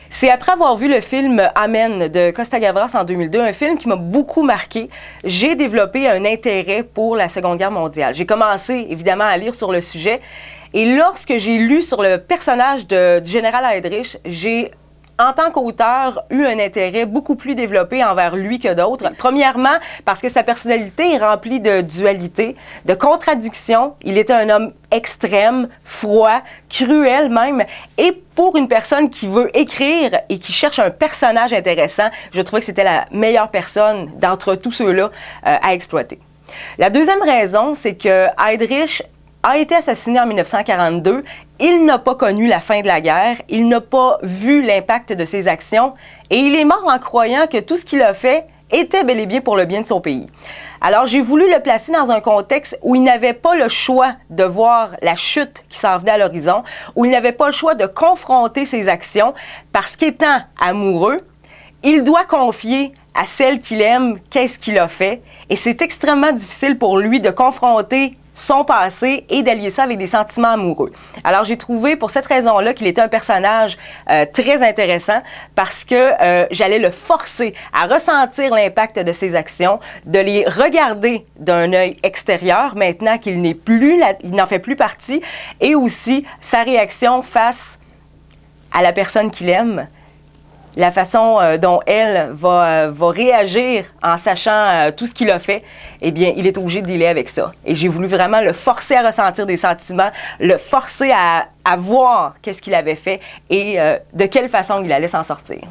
C'est après avoir vu le film Amen de Costa-Gavras en 2002, un film qui m'a beaucoup marqué, j'ai développé un intérêt pour la Seconde Guerre mondiale. J'ai commencé évidemment à lire sur le sujet et lorsque j'ai lu sur le personnage du général Heydrich, j'ai en tant qu'auteur, eu un intérêt beaucoup plus développé envers lui que d'autres. Premièrement, parce que sa personnalité est remplie de dualité, de contradictions. Il était un homme extrême, froid, cruel même. Et pour une personne qui veut écrire et qui cherche un personnage intéressant, je trouvais que c'était la meilleure personne d'entre tous ceux-là à exploiter. La deuxième raison, c'est que Heydrich a été assassiné en 1942. Il n'a pas connu la fin de la guerre, il n'a pas vu l'impact de ses actions et il est mort en croyant que tout ce qu'il a fait était bel et bien pour le bien de son pays. Alors j'ai voulu le placer dans un contexte où il n'avait pas le choix de voir la chute qui s'en venait à l'horizon, où il n'avait pas le choix de confronter ses actions parce qu'étant amoureux, il doit confier à celle qu'il aime qu'est-ce qu'il a fait et c'est extrêmement difficile pour lui de confronter son passé et d'allier ça avec des sentiments amoureux. Alors, j'ai trouvé pour cette raison-là qu'il était un personnage très intéressant parce que j'allais le forcer à ressentir l'impact de ses actions, de les regarder d'un œil extérieur maintenant qu'il n'est plus, il n'en fait plus partie, et aussi sa réaction face à la personne qu'il aime, la façon dont elle va réagir en sachant tout ce qu'il a fait, eh bien, il est obligé de dealer avec ça. Et j'ai voulu vraiment le forcer à ressentir des sentiments, le forcer à voir qu'est-ce qu'il avait fait et de quelle façon il allait s'en sortir.